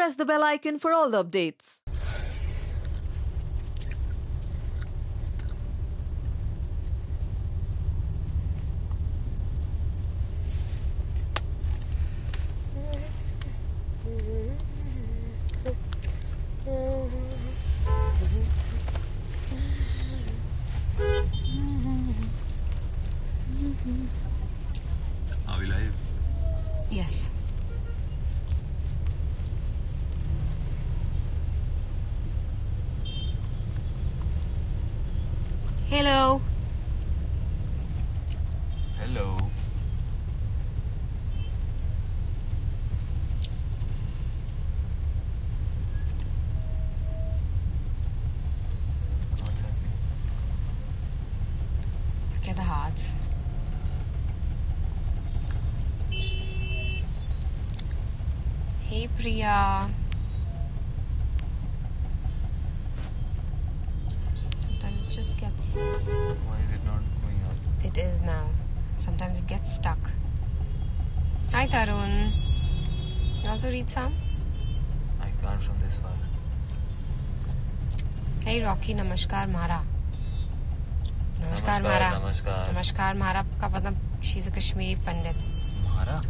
press the bell icon for all the updates. Are we live? Yes. Hello. Hello. What's happening? Look at the hearts. Hey Priya. Sometimes it just gets... Why is it not going up? It is now. Sometimes it gets stuck. Hi Tarun. You also read some? I can't from this far. Hey Rocky, namaskar Mara. Namaskar Namaskar, Mara. namaskar. Namaskar Mara का मतलब she's a Kashmiri Pandit. Mara?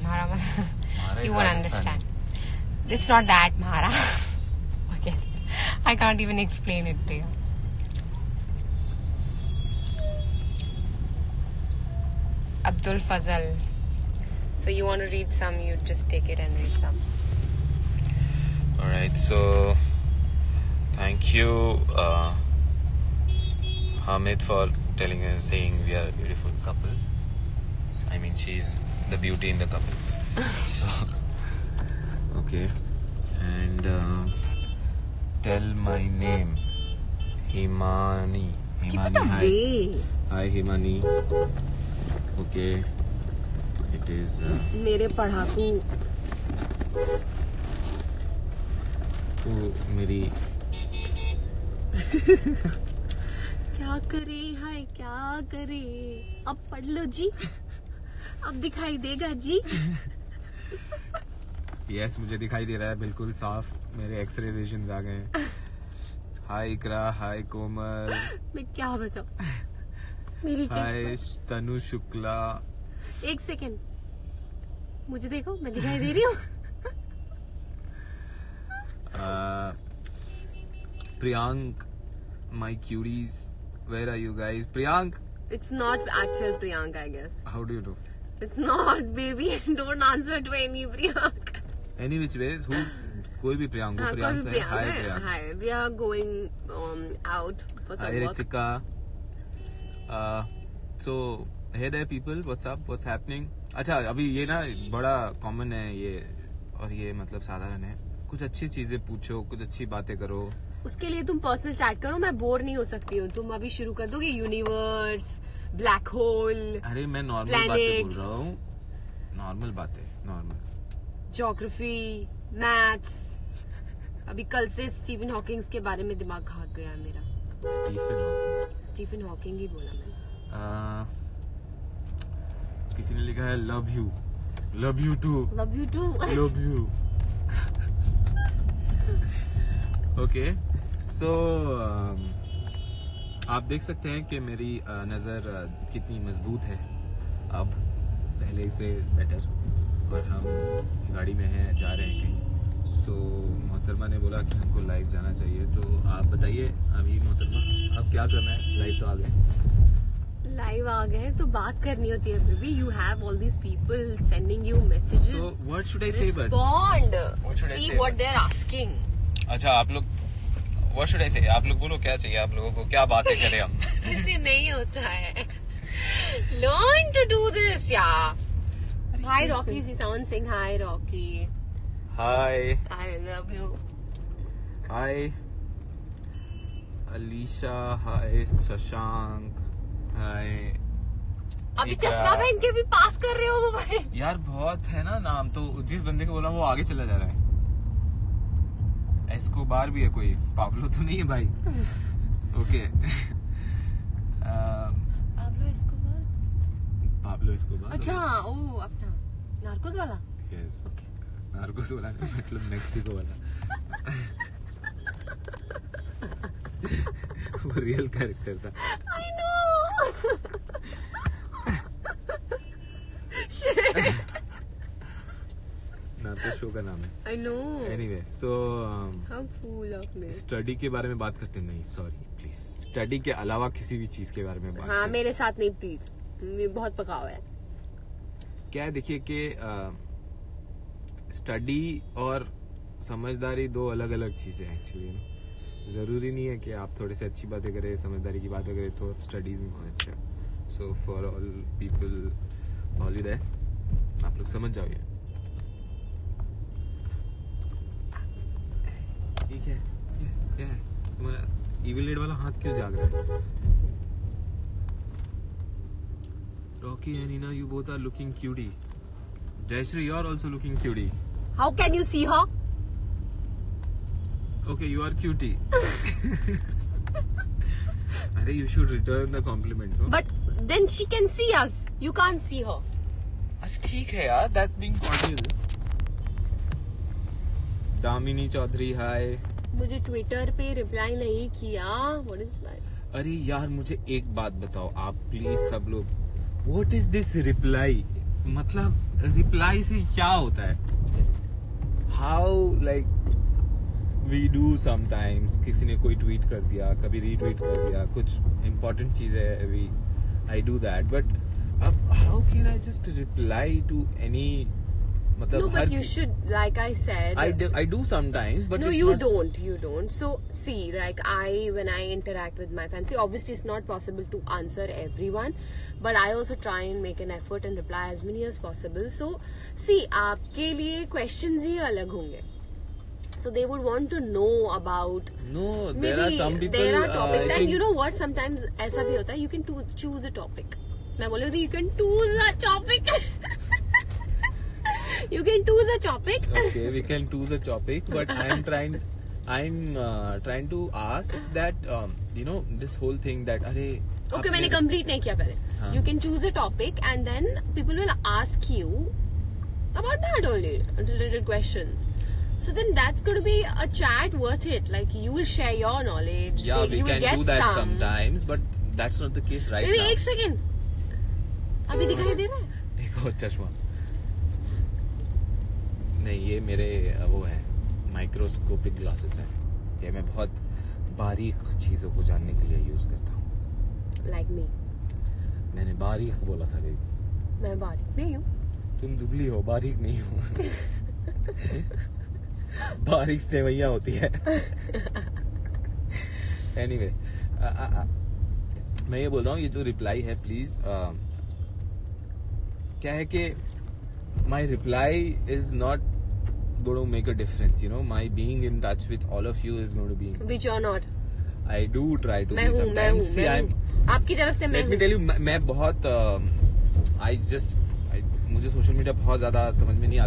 Mara Mara you is won't Rajasthan. understand. It's not that Mara. Okay. I can't even explain it to you. Abdul Fazal. So you want to read some, you just take it and read some. Alright, so thank you Hamid for saying we are a beautiful couple. I mean, she's the beauty in the couple. So, okay. And tell my name. Himani. Hi. Hi Himani. Okay. It is मेरे पढ़ाकू मेरी क्या करे हाय क्या करे अब पढ़ लो जी अब दिखाई देगा जी यस मुझे दिखाई दे रहा है बिल्कुल साफ मेरे एक्सरे विजन्स आ गए हैं हाय इकरा हाय कोमल मैं क्या बताऊं मेरी हाय किस्मत तनु शुक्ला एक सेकेंड मुझे देखो मैं दिखाई दे रही हूँ Priyank my cuties where are you guys Priyank It's not actual Priyank I guess how do you do It's not baby don't answer to any Priyank any which ways who कोई भी Priyank हो Priyank है hi Priyank Hi we are going out for some hi work Ritika so hey there people what's up what's happening अच्छा अभी ये ना बड़ा common है ये और ये मतलब साधारण है कुछ अच्छी चीजें पूछो कुछ अच्छी बातें करो उसके लिए तुम पर्सनल चैट करो मैं बोर नहीं हो सकती हूँ तुम अभी शुरू कर दोगे यूनिवर्स ब्लैक होल अरे मैं नॉर्मल बातें बोल रहा हूँ नॉर्मल बातें नॉर्मल ज्योग्राफी मैथ्स अभी कल से स्टीफन हॉकिंग के बारे में दिमाग खा गया है मेरा स्टीफन हॉकिंग ही बोला मैंने किसी ने लिखा है love you too love you too love you okay so आप देख सकते हैं कि मेरी नज़र कितनी मजबूत है अब पहले से बेटर और हम गाड़ी में हैं जा रहे हैं कहीं सो मोहतरमा ने बोला कि हमको लाइव जाना चाहिए तो आप बताइए अभी मोहतरमा अब क्या करना है लाइव तो आ गए लाइव आ गए तो बात करनी होती है baby you have all these people sending you messages so what should I say respond see what they are asking अच्छा आप लोग व्हाट शुड आई से आप लोग बोलो क्या चाहिए आप लोगों को क्या बातें करें हम इससे नहीं होता है लर्न टू डू दिस या हाय रॉकी सीसावन Singh hi Rocky hi I love you hi Alisha hi Shashank hi Abhi चश्मा पहन के भी पास कर रहे हो भाई यार बहुत है ना नाम तो जिस बंदे को बोला वो आगे चला जा रहा है एस्कोबार भी है कोई पाब्लो तो नहीं है भाई ओके पाब्लो एस्कोबार अच्छा ओ अपना नार्कोस वाला यस ओके नार्कोस वाला मतलब मेक्सिको वाला वो रियल कैरेक्टर था। I know. Shit. Narcos show का नाम है। I know. Anyway so How cool of me. Study के बारे में बात करते हैं। नहीं सॉरी प्लीज, स्टडी के अलावा किसी भी चीज के बारे में बात हाँ करें। मेरे साथ नहीं प्लीज, ये बहुत पकाव है। क्या है देखिए कि स्टडी और समझदारी दो अलग अलग चीजें हैं एक्चुअली। जरूरी नहीं है कि आप थोड़े से अच्छी बातें करें, समझदारी की बातें करें तो स्टडीज में बहुत अच्छा है। So for all people all you there, आप लोग समझ जाओ ये। ठीक है, क्या है तुम्हारा इविल डेड वाला हाथ क्यों जाग रहा है? Rocky and Neena, you both are looking cutie. Jayashree, you are also looking cutie. How can you see her? Okay, you are cutie. अरे you should return the compliment, no? But then she can see us. You can't see her. अरे ठीक है यार, that's being cordial. Damini Chaudhary हाय। मुझे Twitter पे reply नहीं किया। What is that? अरे यार मुझे एक बात बताओ आप प्लीज सब लोग, What is this reply? मतलब रिप्लाई से क्या होता है? How like we do sometimes, किसी ने कोई ट्वीट कर दिया, कभी रीट्वीट कर दिया, कुछ इम्पोर्टेंट चीज है, I do that, but अब how can I just reply to any मतलब No, but you should, like I said. I do sometimes, but no, it's you not... don't. So see, like when I interact with my fans, see, obviously it's not possible to answer everyone, but I also try and make an effort and reply as many as possible. So see, आपके लिए questions ही अलग होंगे. So they would want to know about. No, maybe there are some people. There are topics, I and think... you know what? Sometimes ऐसा भी होता है. You can choose a topic. मैं बोल रही थी, you can choose a topic. You can choose a topic. Okay, we can choose a topic, but I'm trying to ask that you know this whole thing that अरे Okay, मैंने complete नहीं किया पहले. हाँ. You can choose a topic and then people will ask you about that only, related questions. So then that's going to be a chat worth it. Like you will share your knowledge. Yeah, we you will can get do that some. sometimes, but that's not the case right Maybe now. एक second. अभी दिखाई दे रहा है? एक और चश्मा। नहीं ये मेरे वो है माइक्रोस्कोपिक ग्लासेस हैं। ये मैं बहुत बारीक चीजों को जानने के लिए यूज करता हूँ। Like me. मैंने बारीक बोला था बेबी। मैं बारीक नहीं हूँ। तुम दुबली हो, बारीक नहीं हो। बारीक सेवैया होती है। एनीवे मैं ये बोल रहा हूँ, ये जो रिप्लाई है प्लीज क्या है कि my reply is not going to make a difference, you know. My being in touch with all of you is going to be. Which you're not. I do try to मैं be हूँ, sometimes. See, I'm. आपकी तरफ से मैं Let me tell you, मैं बहुत मुझे social media बहुत ज्यादा समझ में नहीं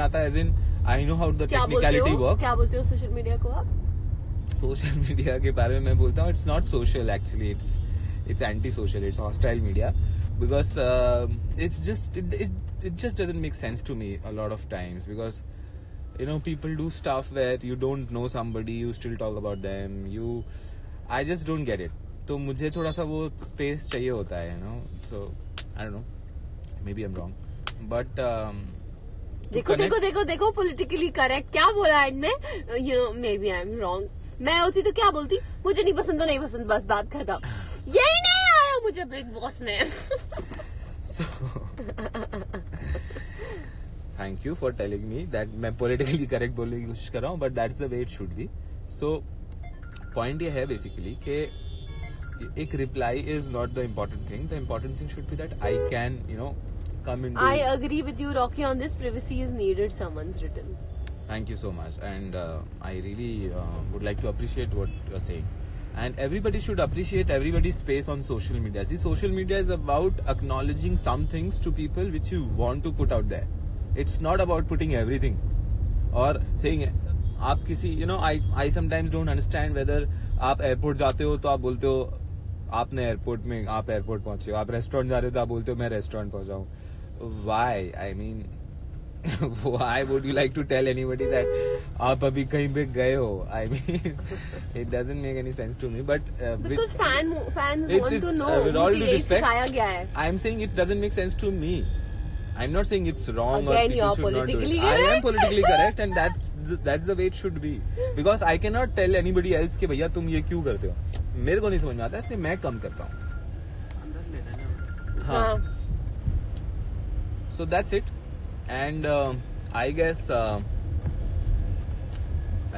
आता as in I know how the technicality works. क्या बोलते हो सोशल मीडिया को आप? सोशल मीडिया के बारे में मैं बोलता हूँ, it's not social actually, it's anti-social, it's hostile media because it just doesn't make sense to me a lot of times because you know people do stuff where you don't know somebody, you still talk about them, I just don't get it. तो मुझे थोड़ा सा वो space चाहिए होता है, you know, so I don't know, maybe I'm wrong, but देखो politically correct क्या बोला एड में, you know, maybe I'm wrong. मैं होती तो क्या बोलती, मुझे नहीं पसंद तो नहीं पसंद, बस बात खत्म। यही नहीं आया मुझे बिग बॉस में। So, thank you for telling me that मैं politically correct बोलने की कोशिश कर रहा हूँ, but that's the way it should be. So, point ये है basically कि एक reply is not the important thing. The important thing should be that I can, you know, come into. I agree with you, Rocky, on this. Privacy is needed. Someone's written. Thank you so much, and I really would like to appreciate what you're saying. And everybody should appreciate everybody's space on social media. See, social media is about acknowledging some things to people which you want to put out there. It's not about putting everything or saying आप किसी, you know, I sometimes don't understand whether आप airport जाते हो तो आप बोलते हो आपने एयरपोर्ट में, आप एयरपोर्ट पहुंचे हो, आप रेस्टोरेंट जा रहे हो तो आप बोलते हो मैं रेस्टोरेंट पहुंचा हूँ. Why? I mean, Why would you like to tell anybody that आप अभी कहीं पे गए हो? I mean, it doesn't make any sense to me. But Because fans want to know. With all मुझे due यही respect, सिखाया गया है. I'm saying it doesn't make sense to me. I'm not saying it's wrong or Again, people you're should not do politically it. I correct. am politically correct, and that's the way it should be. Because I cannot tell anybody else कि भैया तुम ये क्यों करते हो. मेरे को नहीं समझ में आता, इसलिए मैं कम करता हूँ. हाँ. So that's it. And I guess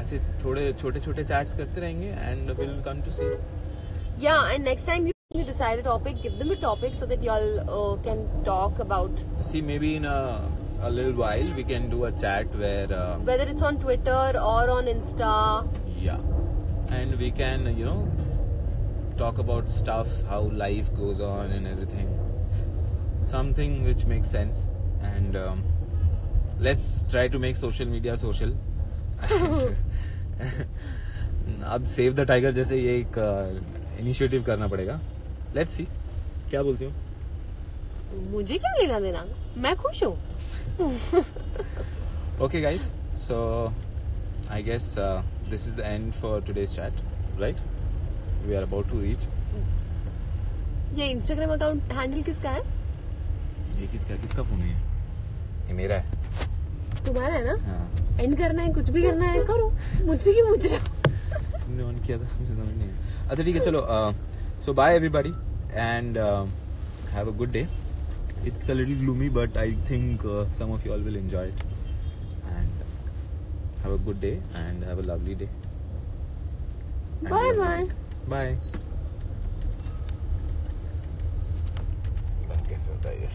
ऐसे थोड़े छोटे चैट्स करते रहेंगे and we'll come to see. Yeah, and next time you decide a topic, give them a topic so that y'all can talk about. See, maybe in a little while we can do a chat where Whether it's on Twitter or on Insta. yeah, and we can talk about stuff, how life goes on and everything. Something which makes sense, and let's try to make social media social. अब save the tiger जैसे ये एक initiative करना पड़ेगा. Let's see, क्या बोलती हो? मुझे क्या लेना देना, मैं खुश हूँ. Okay guys, so I guess this is the end for today's chat, right? We are about to reach. ये इंस्टाग्राम अकाउंट हैंडल किसका है? ये किसका फोन है? ये मेरा है. तुम्हारा है ना? हाँ. एंड करना है, कुछ भी करना है करो, मुझसे क्यों पूछ रहे हो? तुमने ऑन किया था, मुझे समझ नहीं आया. अच्छा ठीक है, चलो. So bye everybody and have a good day. It's a little gloomy, but I think some of you all will enjoy it. And have a good day and have a lovely day. And Bye have a bye. good week. Bye. कैसे होता है ये?